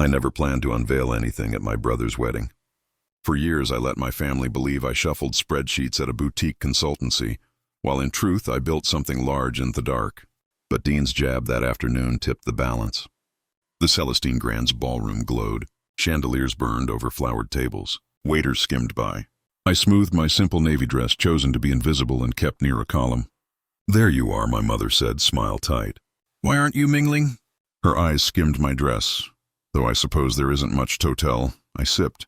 I never planned to unveil anything at my brother's wedding. For years, I let my family believe I shuffled spreadsheets at a boutique consultancy, while in truth, I built something large in the dark. But Dean's jab that afternoon tipped the balance. The Celestine Grand's ballroom glowed. Chandeliers burned over flowered tables. Waiters skimmed by. I smoothed my simple navy dress, chosen to be invisible and kept near a column. "There you are," my mother said, smile tight. "Why aren't you mingling?" Her eyes skimmed my dress. "Though I suppose there isn't much to tell," I sipped.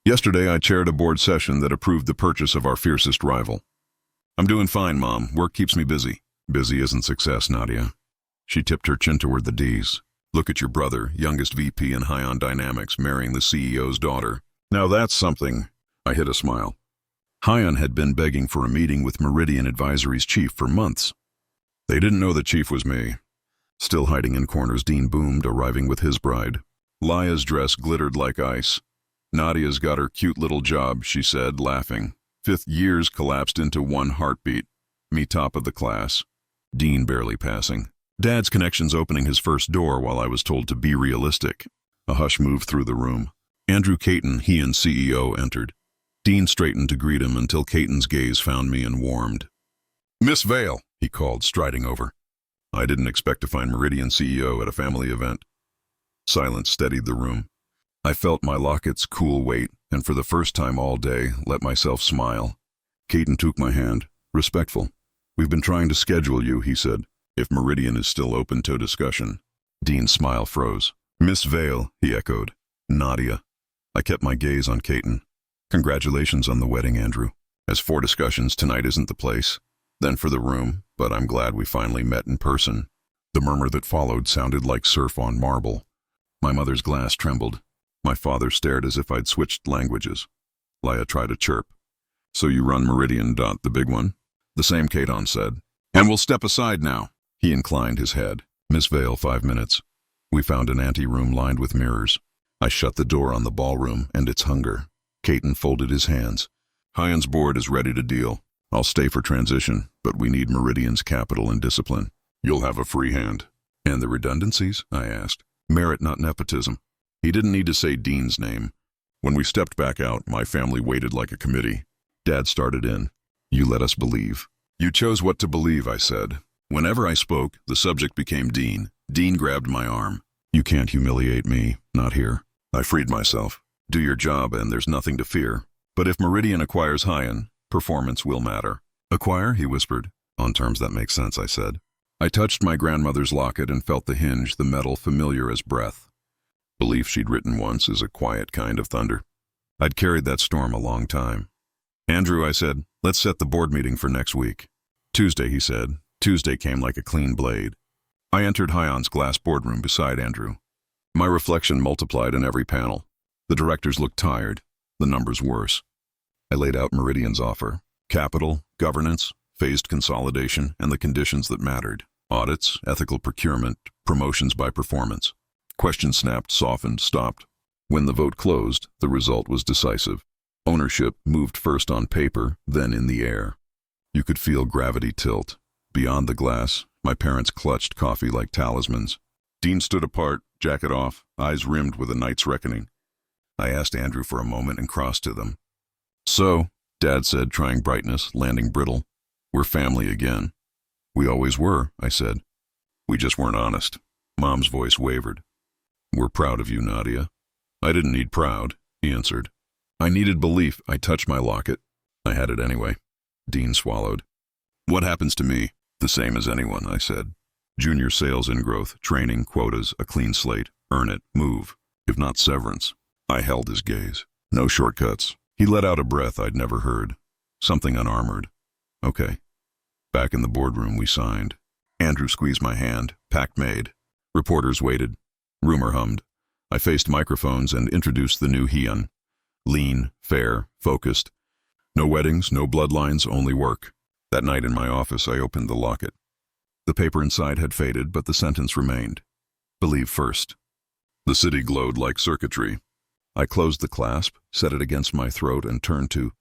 "Yesterday I chaired a board session that approved the purchase of our fiercest rival." "I'm doing fine, Mom. Work keeps me busy." "Busy isn't success, Nadia." She tipped her chin toward the D's. "Look at your brother, youngest VP in High-On Dynamics, marrying the CEO's daughter. Now that's something." I hid a smile. High-On had been begging for a meeting with Meridian Advisory's chief for months. They didn't know the chief was me. Still hiding in corners, Dean boomed, arriving with his bride. Laya's dress glittered like ice. "Nadia's got her cute little job," she said, laughing. Fifth years collapsed into one heartbeat. Me top of the class. Dean barely passing. Dad's connections opening his first door while I was told to be realistic. A hush moved through the room. Andrew Caton, he and CEO, entered. Dean straightened to greet him until Caton's gaze found me and warmed. "Miss Vale," he called, striding over. I didn't expect to find Meridian CEO at a family event. Silence steadied the room. I felt my locket's cool weight, and for the first time all day, let myself smile. Caton took my hand, respectful. "We've been trying to schedule you," he said, "if Meridian is still open to discussion." Dean's smile froze. "Miss Vale," he echoed. "Nadia." I kept my gaze on Caton. "Congratulations on the wedding, Andrew. As for discussions, tonight isn't the place. Then for the room, but I'm glad we finally met in person." The murmur that followed sounded like surf on marble. My mother's glass trembled. My father stared as if I'd switched languages. Laya tried to chirp. "So you run Meridian. The big one?" The same Caton said. "And we'll step aside now." He inclined his head. "Miss Vale, 5 minutes." We found an anteroom lined with mirrors. I shut the door on the ballroom and its hunger. Caton folded his hands. "High-On's board is ready to deal. I'll stay for transition, but we need Meridian's capital and discipline. You'll have a free hand." "And the redundancies?" I asked. "Merit, not nepotism." He didn't need to say Dean's name. When we stepped back out, my family waited like a committee. Dad started in. "You let us believe." "You chose what to believe," I said. Whenever I spoke, the subject became Dean. Dean grabbed my arm. "You can't humiliate me, not here." I freed myself. "Do your job and there's nothing to fear. But if Meridian acquires High-On, performance will matter." "Acquire?" he whispered. "On terms that make sense," I said. I touched my grandmother's locket and felt the hinge, the metal familiar as breath. Belief she'd written once is a quiet kind of thunder. I'd carried that storm a long time. "Andrew," I said, "let's set the board meeting for next week." "Tuesday," he said. Tuesday came like a clean blade. I entered High-On's glass boardroom beside Andrew. My reflection multiplied in every panel. The directors looked tired, the numbers worse. I laid out Meridian's offer: capital, governance, phased consolidation, and the conditions that mattered: audits, ethical procurement, promotions by performance. Questions snapped, softened, stopped. When the vote closed, the result was decisive. Ownership moved first on paper, then in the air. You could feel gravity tilt. Beyond the glass, my parents clutched coffee like talismans. Dean stood apart, jacket off, eyes rimmed with a night's reckoning. I asked Andrew for a moment and crossed to them. "So," Dad said, trying brightness, landing brittle, "we're family again." "We always were," I said. "We just weren't honest." Mom's voice wavered. "We're proud of you, Nadia." "I didn't need proud," he answered. "I needed belief." I touched my locket. I had it anyway. Dean swallowed. "What happens to me?" "The same as anyone," I said. "Junior sales ingrowth, training, quotas, a clean slate. Earn it, move. If not severance." I held his gaze. "No shortcuts." He let out a breath I'd never heard. Something unarmored. "Okay." Back in the boardroom, we signed. Andrew squeezed my hand. Pact made. Reporters waited. Rumor hummed. I faced microphones and introduced the new High-On. Lean, fair, focused. No weddings, no bloodlines, only work. That night in my office, I opened the locket. The paper inside had faded, but the sentence remained. Believe first. The city glowed like circuitry. I closed the clasp, set it against my throat, and turned to